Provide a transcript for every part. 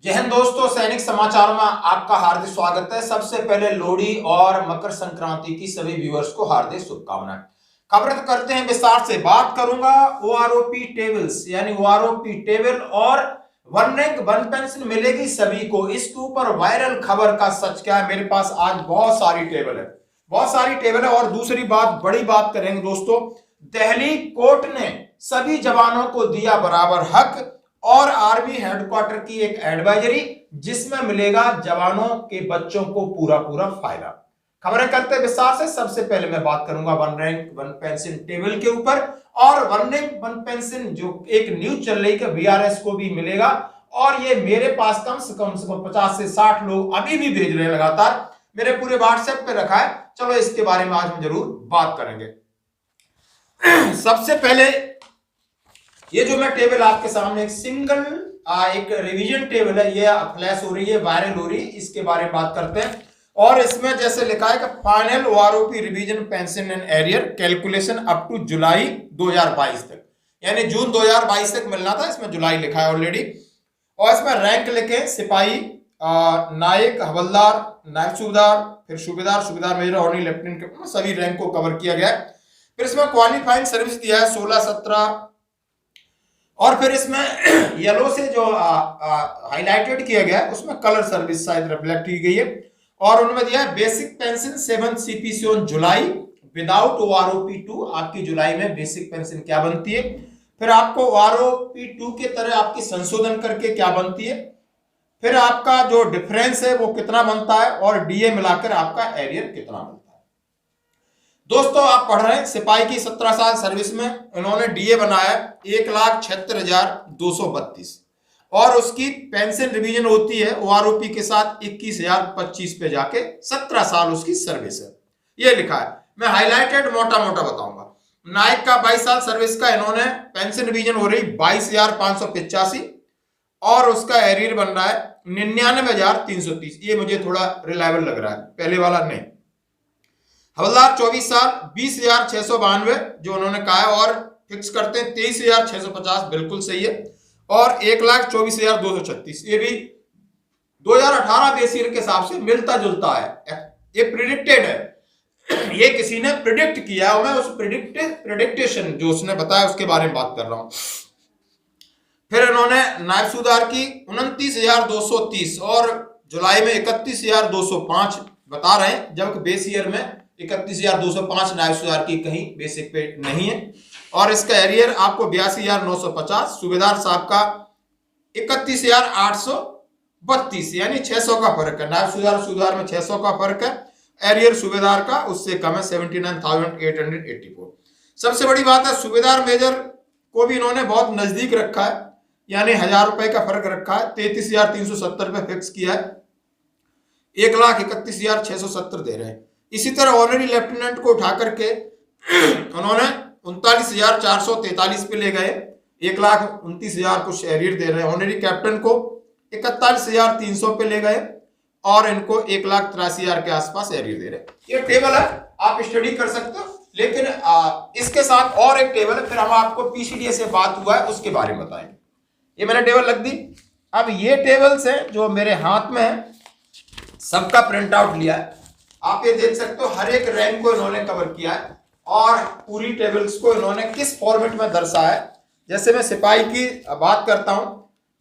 जय हिंद दोस्तों, सैनिक समाचार में आपका हार्दिक स्वागत है। सबसे पहले लोहड़ी और मकर संक्रांति की सभी व्यूअर्स को हार्दिक शुभकामनाएं। खबर करते हैं विस्तार से। बात करूंगा ओआरओपी टेबल्स यानी ओआरओपी टेबल और वन रैंक वन पेंशन मिलेगी सभी को। इसके ऊपर वायरल खबर का सच क्या है। मेरे पास आज बहुत सारी टेबल है और दूसरी बात, बड़ी बात करेंगे दोस्तों। दिल्ली कोर्ट ने सभी जवानों को दिया बराबर हक और आर्मी हेडक्वार्टर की एक एडवाइजरी जिसमें मिलेगा जवानों के बच्चों को पूरा फायदा। खबरें करते हैं विस्तार से। सबसे पहले मैं बात करूंगा one rank one pension table के ऊपर और वन रैंक वन पेंशन जो एक न्यूज चल रही है बीआरएस को भी मिलेगा और ये मेरे पास कम से कम 50 से 60 लोग अभी भी भेज रहे हैं लगातार। मेरे पूरे व्हाट्सएप पे रखा है। चलो इसके बारे में आज हम जरूर बात करेंगे। सबसे पहले ये जो मैं टेबल आपके सामने एक सिंगल एक रिवीजन टेबल है, ये फ्लैश हो रही है, वायरल हो रही है, इसके बारे में बात करते हैं। और इसमें जैसे लिखा है कि final OROP revision pension and arrear calculation up to July 2022 तक, यानी जून 2022 तक मिलना था, इसमें जुलाई लिखा है ऑलरेडी। और इसमें रैंक लिखे सिपाही, नायक, हवलदार, नायब सूबेदार, फिर सूबेदार मेजर, ऑर्डिनरी लेफ्टिनेंट, सभी रैंक को कवर किया गया है। फिर इसमें क्वालिफाइंग सर्विस दिया है 16, 17 और फिर इसमें येलो से जो हाईलाइटेड किया गया है उसमें कलर सर्विस शायद रिफ्लेक्ट की गई है। और उनमें दिया है basic pension 7 CPC on July without OROP 2। आपकी जुलाई में बेसिक पेंशन क्या बनती है, फिर आपको ओआरओपी 2 के तरह आपकी संशोधन करके क्या बनती है, फिर आपका जो डिफरेंस है वो कितना बनता है और डीए मिलाकर आपका एरियर कितना बनता है। दोस्तों आप पढ़ रहे हैं सिपाही की 17 साल सर्विस में इन्होंने डीए बनाया 1,76,232 और उसकी पेंशन रिवीजन होती है ओआरओपी के साथ 21,025 पे जाके 17 साल उसकी सर्विस है, ये लिखा है। मैं हाईलाइटेड मोटा बताऊंगा। नायक का 22 साल सर्विस का इन्होंने पेंशन रिवीजन हो रही 22,585 और उसका एरियर बन रहा है 99,330। ये मुझे थोड़ा रिलायबल लग रहा है, पहले वाला नहीं। हवलदार 24 साल 20,692 जो उन्होंने कहा है और फिक्स करते हैं 23,650, बिल्कुल सही है। और 1,24,236 ये भी 2018 बेस ईयर के हिसाब से मिलता जुलता है। ये प्रिडिक्टेड है, ये किसी ने प्रिडिक्ट किया है। मैं उस प्रिडिक्टेशन जो उसने बताया उसके बारे में बात कर रहा हूं। फिर इन्होंने नायब सूबेदार की 29,230 और जुलाई में 31,205 बता रहे हैं, जबकि बेस ईयर में 31,205 नायब सूबेदार की कहीं बेसिक पे नहीं है। और इसका एरियर आपको 82,950, सूबेदार साहब का 31,832, यानी 600 का फर्क है। नायब सूबेदार में 600 का फर्क है, एरियर सूबेदार का उससे कम है 79,884। सबसे बड़ी बात है सूबेदार मेजर को भी इन्होंने बहुत नजदीक रखा है, यानी 1,000 रुपए का फर्क रखा है। 33,370 पे फिक्स किया है, 1,31,670 दे रहे हैं। इसी तरह ऑनरी लेफ्टिनेंट को उठा करके उन्होंने 39,443 पे ले गए, 1,29,000 कुछ एरियर दे रहे हैं। ऑनरी कैप्टन को 41,300 पे ले गए और इनको 1,83,000 के आसपास एरियर दे रहे हैं। ये टेबल है, आप स्टडी कर सकते हो। लेकिन इसके साथ और एक टेबल है, फिर हम आपको पीसीडीए से बात हुआ है उसके बारे में बताएंगे। ये मैंने टेबल रख दी। अब ये टेबल्स है जो मेरे हाथ में है, सबका प्रिंट आउट लिया है। आप ये देख सकते हो हर एक रैंक को इन्होंने कवर किया है और पूरी टेबल्स को इन्होंने किस फॉर्मेट में दर्शाया है। जैसे मैं सिपाही की बात करता हूं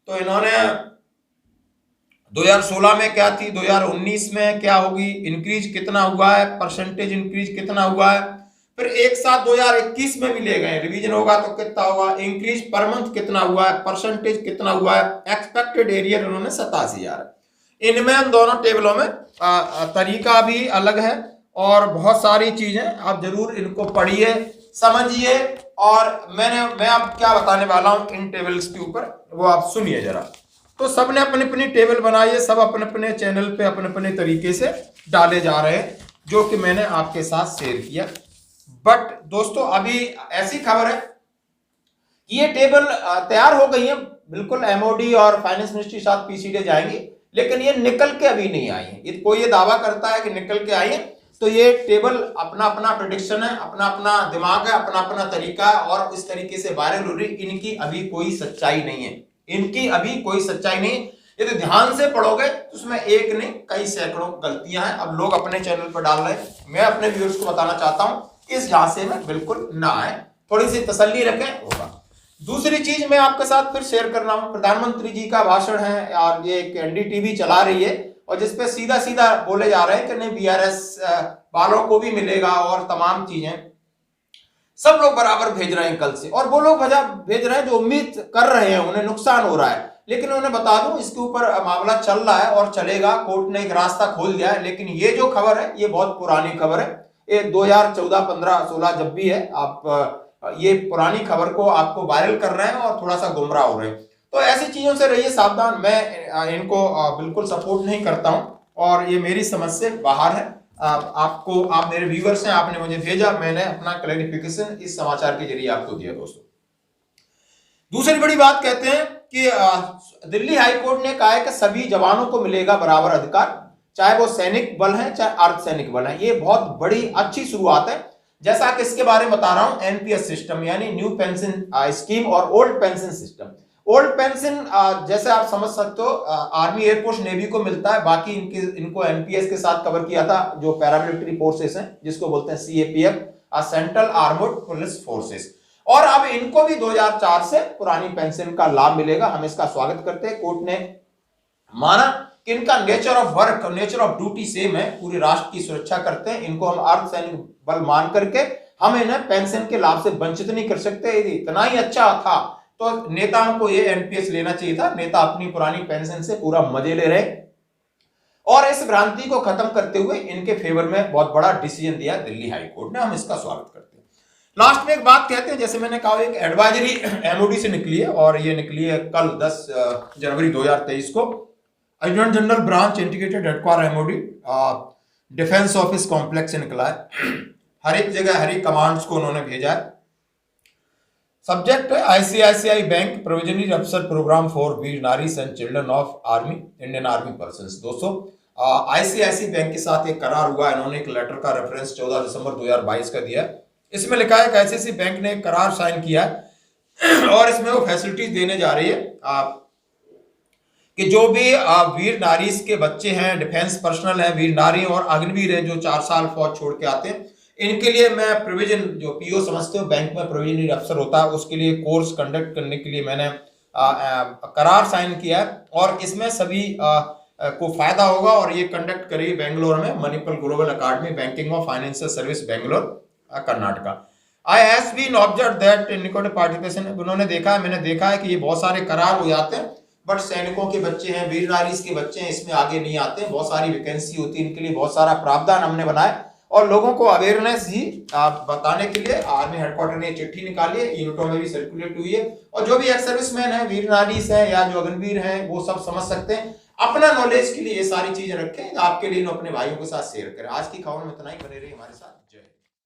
तो इन्होंने 2016 में क्या थी, 2019 में क्या होगी, इंक्रीज कितना हुआ है, परसेंटेज इंक्रीज कितना हुआ है। फिर एक साथ 2021 में भी ले गए, रिवीजन होगा तो कितना होगा, इंक्रीज पर मंथ कितना हुआ है, परसेंटेज कितना हुआ है, एक्सपेक्टेड एरियर उन्होंने 87,000 है। इनमें उन दोनों टेबलों में तरीका भी अलग है और बहुत सारी चीजें आप जरूर इनको पढ़िए, समझिए। और मैं अब क्या बताने वाला हूं इन टेबल्स के ऊपर वो आप सुनिए जरा। तो सबने अपनी अपनी टेबल बनाई है, सब अपने अपने चैनल पे अपने अपने तरीके से डाले जा रहे हैं, जो कि मैंने आपके साथ शेयर किया। बट दोस्तों अभी ऐसी खबर है कि ये टेबल तैयार हो गई है, बिल्कुल एमओडी और फाइनेंस मिनिस्ट्री साथ पीसीडीए जाएंगी, लेकिन ये निकल के अभी नहीं आई है। कोई ये दावा करता है कि निकल के आई है, तो ये टेबल अपना अपना प्रेडिक्शन है, अपना अपना दिमाग है, अपना अपना तरीका है और इस तरीके से वायरल हो रही। इनकी अभी कोई सच्चाई नहीं है, इनकी अभी कोई सच्चाई नहीं। यदि ध्यान से पढ़ोगे तो उसमें एक नहीं कई सैकड़ों गलतियां हैं। अब लोग अपने चैनल पर डाल रहे हैं, मैं अपने व्यूअर्स को बताना चाहता हूं इस झांसे में बिल्कुल ना आए, थोड़ी सी तसल्ली रखें होगा। दूसरी चीज मैं आपके साथ फिर शेयर कर रहा हूं, प्रधानमंत्री जी का भाषण है और ये एक एनडीटीवी चला रही है और जिसपे सीधा सीधा बोले जा रहे हैं कि नहीं बीआरएस वालों को भी मिलेगा और तमाम चीजें सब लोग बराबर भेज रहे हैं कल से, और वो लोग भेज रहे हैं जो उम्मीद कर रहे हैं उन्हें नुकसान हो रहा है। लेकिन उन्हें बता दूं इसके ऊपर मामला चल रहा है और चलेगा, कोर्ट ने एक रास्ता खोल दिया है। लेकिन ये जो खबर है ये बहुत पुरानी खबर है, ये 2014, 15, 16 जब भी है, आप ये पुरानी खबर को आपको वायरल कर रहे हैं और थोड़ा सा गुमराह हो रहे हैं। तो ऐसी चीजों से रहिए सावधान। मैं इनको बिल्कुल सपोर्ट नहीं करता हूं और ये मेरी समझ से बाहर है। आप मेरे व्यूअर्स हैं, आपने मुझे भेजा, मैंने अपना क्लैरिफिकेशन इस समाचार के जरिए आपको दिया। दोस्तों दूसरी बड़ी बात कहते हैं कि दिल्ली हाई कोर्ट ने कहा है कि सभी जवानों को मिलेगा बराबर अधिकार, चाहे वो सैनिक बल है चाहे अर्धसैनिक बल है। ये बहुत बड़ी अच्छी शुरुआत है। जैसा कि इसके बारे में बता रहा हूं, एनपीएस सिस्टम यानी न्यू पेंशन स्कीम और old pension system. Old pension जैसे आप समझ सकते हो आर्मी, एयरफोर्स, नेवी को मिलता है, बाकी इनको एनपीएस के साथ कवर किया था जो पैरामिलिट्री फोर्सेस हैं जिसको बोलते हैं CAPF, central armoured police forces. और अब इनको भी 2004 से पुरानी पेंशन का लाभ मिलेगा। हम इसका स्वागत करते हैं। कोर्ट ने माना कि इनका nature of work, nature of duty same है, पूरे राष्ट्र की सुरक्षा करते हैं, इनको हम अर्धसैनिक बल मान करके हम इन्हें पेंशन के लाभ से वंचित नहीं कर सकते। यदि इतना ही अच्छा था तो नेताओं को ये एनपीएस लेना चाहिए था। नेता अपनी पुरानी पेंशन से पूरा मजे ले रहे और इस भ्रांति को खत्म करते हुए इनके फेवर में बहुत बड़ा डिसीजन दिया दिल्ली हाई कोर्ट ने। हम इसका स्वागत करते हैं। लास्ट में एक बात कहते हैं, जैसे मैंने कहा एक एडवाइजरी एमओडी से निकली है और ये निकली है कल 10 जनवरी 2023 को। Adjutant general branch integrated headquarter MoD defence office complex से निकला है। हर एक जगह हर एक कमांड्स को उन्होंने भेजा है। सब्जेक्ट है आईसीआईसीआई बैंक प्रोविजनरी अफसर programme for Veer Naris and children of army, Indian army persons. दोस्तों आईसीआईसीआई बैंक के साथ एक करार हुआ, इन्होंने एक लेटर का रेफरेंस 14 दिसंबर 2022 का दिया है। इसमें लिखा है कि आईसीआईसीआई बैंक ने एक करार साइन किया है और इसमें वो फैसिलिटीज देने जा रही है कि जो भी वीर नारीज के बच्चे हैं, डिफेंस पर्सनल है, वीर नारी और अग्निवीर है जो 4 साल फौज छोड़ के आते हैं, इनके लिए मैं प्रोविजन, जो पीओ समझते हो बैंक में प्रोविजनरी अफसर होता है, उसके लिए कोर्स कंडक्ट करने के लिए मैंने करार साइन किया है और इसमें सभी को फायदा होगा और ये कंडक्ट करेगी बेंगलोर में मणिपाल ग्लोबल अकादमी बैंकिंग और financial service Bangalore Karnataka. I has been observe that निकोट पार्टिसिपेशन, उन्होंने देखा है, मैंने देखा है कि ये बहुत सारे करार हो जाते हैं बट सैनिकों के बच्चे हैं, वीर नारीज के बच्चे हैं, इसमें आगे नहीं आते। बहुत सारी वैकेंसी होती है, इनके लिए बहुत सारा प्रावधान हमने बनाया और लोगों को अवेयरनेस ही बताने के लिए आर्मी हेडक्वार्टर ने चिट्ठी निकाली है, यूनिटों में भी सर्कुलेट हुई है और जो भी एक्स सर्विसमैन है, वीर नारीज है या जो अग्निवीर हैं, वो सब समझ सकते हैं। अपना नॉलेज के लिए ये सारी चीजें रखें, आपके लिए अपने भाइयों के साथ शेयर करें। आज की खबर में इतना ही, बने रहिए हमारे साथ। जय।